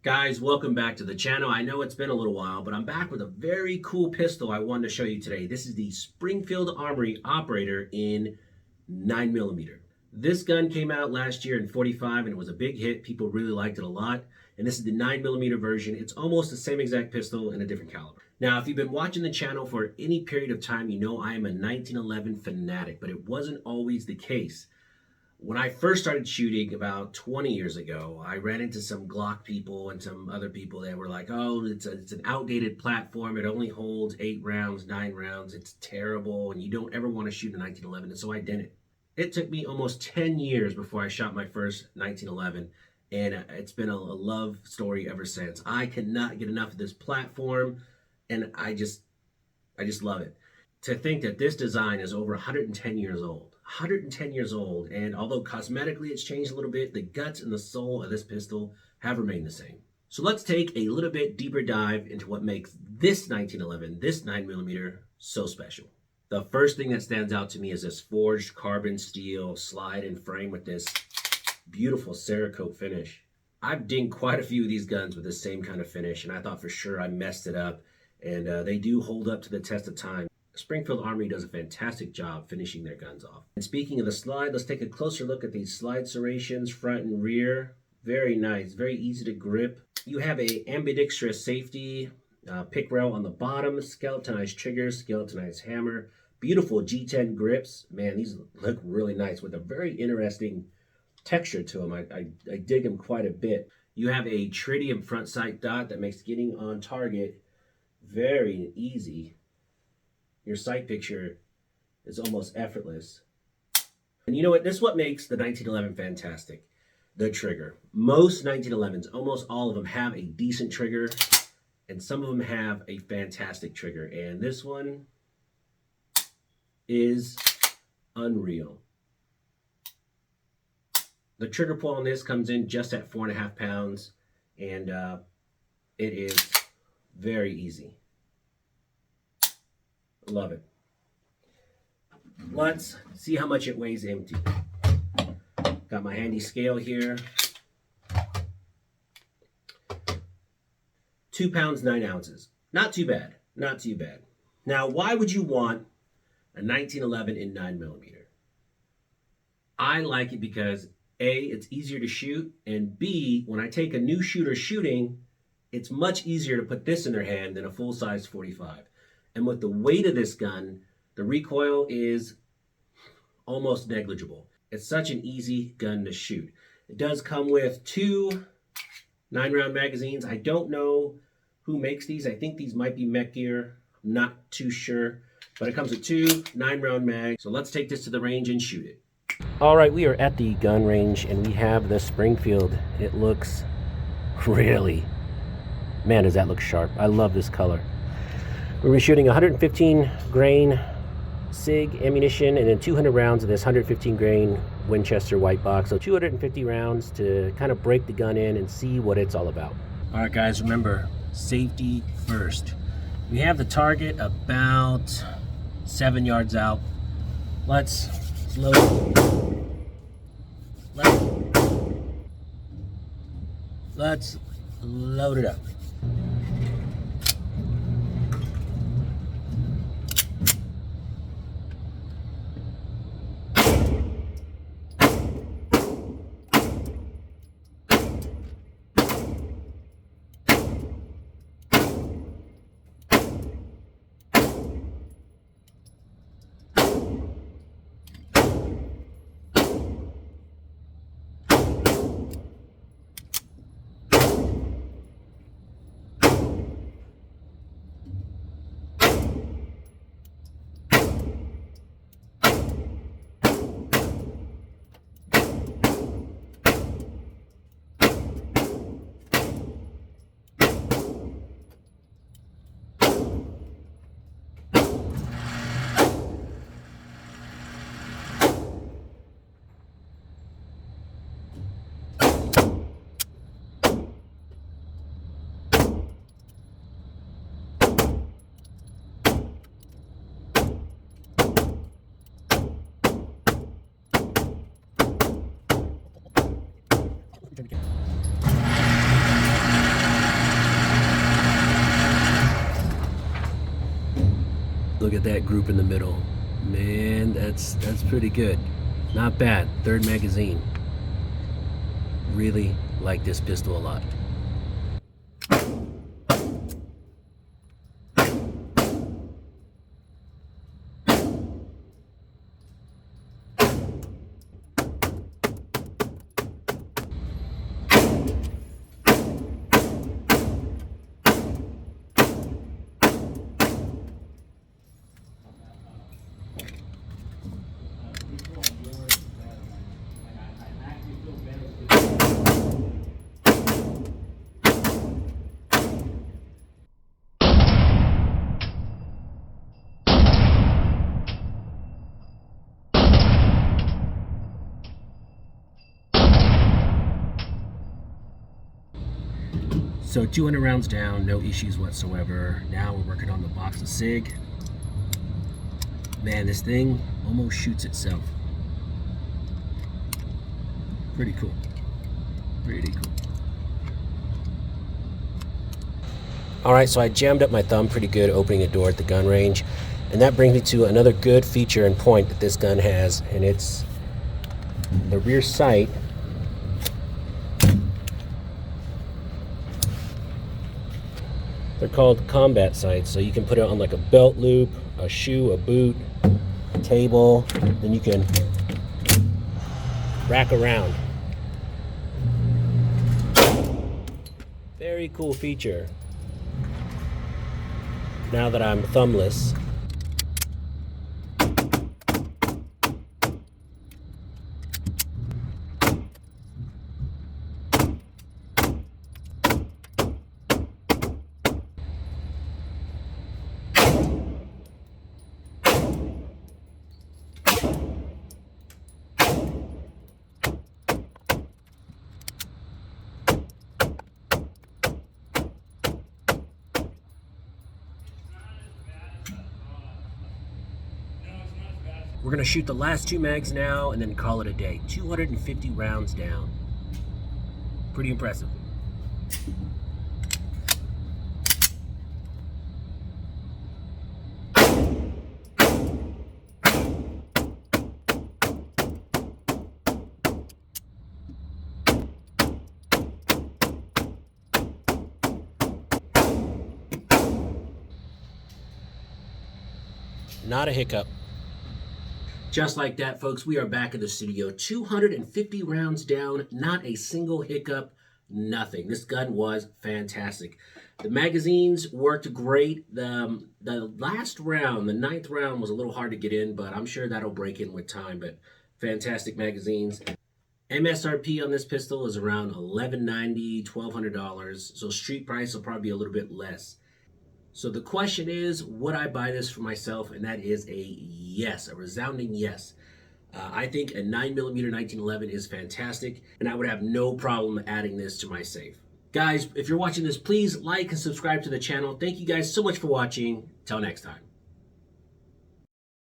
Guys, welcome back to the channel. I know it's been a little while, but I'm back with a very cool pistol I wanted to show you today. This is the Springfield Armory Operator in 9mm. This gun came out last year in .45 and it was a big hit. People really liked it a lot. And this is the 9mm version. It's almost the same exact pistol in a different caliber. Now, if you've been watching the channel for any period of time, you know I am a 1911 fanatic, but it wasn't always the case. When I first started shooting about 20 years ago, I ran into some Glock people and some other people that were like, oh, it's an outdated platform. It only holds 8 rounds, 9 rounds. It's terrible, and you don't ever want to shoot a 1911, and so I didn't. It took me almost 10 years before I shot my first 1911, and it's been a love story ever since. I cannot get enough of this platform, and I just love it. To think that this design is over 110 years old. 110 years old, and although cosmetically it's changed a little bit, the guts and the soul of this pistol have remained the same. So let's take a little bit deeper dive into what makes this 1911, this 9mm, so special. The first thing that stands out to me is this forged carbon steel slide and frame with this beautiful Cerakote finish. I've dinged quite a few of these guns with this same kind of finish, and I thought for sure I messed it up, and they do hold up to the test of time. Springfield Armory does a fantastic job finishing their guns off. And speaking of the slide, let's take a closer look at these slide serrations, front and rear. Very nice, very easy to grip. You have a ambidextrous safety, pick rail on the bottom, skeletonized trigger, skeletonized hammer, beautiful G10 grips. Man, these look really nice with a very interesting texture to them. I dig them quite a bit. You have a tritium front sight dot that makes getting on target very easy. Your sight picture is almost effortless. And you know what? This is what makes the 1911 fantastic. The trigger. Most 1911s, almost all of them, have a decent trigger, and some of them have a fantastic trigger. And this one is unreal. The trigger pull on this comes in just at 4.5 pounds, and it is very easy. Love it. Let's see how much it weighs empty. Got my handy scale here. 2 pounds, 9 ounces. Not too bad. Not too bad. Now, why would you want a 1911 in 9mm? I like it because A, it's easier to shoot, and B, when I take a new shooter shooting, it's much easier to put this in their hand than a full-size .45. And with the weight of this gun, the recoil is almost negligible. It's such an easy gun to shoot. It does come with 2 9-round magazines. I don't know who makes these. I think these might be Mech Gear. I'm not too sure. But it comes with 2 9-round mags. So let's take this to the range and shoot it. All right, we are at the gun range and we have the Springfield. It looks really, man, does that look sharp. I love this color. We'll be shooting 115 grain SIG ammunition and then 200 rounds of this 115 grain Winchester white box. So 250 rounds to kind of break the gun in and see what it's all about. All right, guys, remember, safety first. We have the target about 7 yards out. Let's load it. Let's load it up. Look at that group in the middle. Man, that's pretty good. Not bad. Third magazine. Really like this pistol a lot. So 200 rounds down, no issues whatsoever. Now we're working on the box of SIG. Man, this thing almost shoots itself. Pretty cool. Pretty cool. All right, so I jammed up my thumb pretty good opening a door at the gun range. And that brings me to another good feature and point that this gun has, and it's the rear sight. They're called combat sights, so you can put it on like a belt loop, a shoe, a boot, a table, then you can rack around. Very cool feature. Now that I'm thumbless. We're gonna shoot the last 2 mags now and then call it a day. 250 rounds down. Pretty impressive. Not a hiccup. Just like that, folks, we are back in the studio. 250 rounds down, not a single hiccup, nothing. This gun was fantastic. The magazines worked great. The last round, the 9th round, was a little hard to get in, but I'm sure that'll break in with time. But fantastic magazines. MSRP on this pistol is around $1,190, $1,200. So street price will probably be a little bit less. So the question is, would I buy this for myself? And that is a yes, a resounding yes. I think a 9mm 1911 is fantastic, and I would have no problem adding this to my safe. Guys, if you're watching this, please like and subscribe to the channel. Thank you guys so much for watching. Till next time.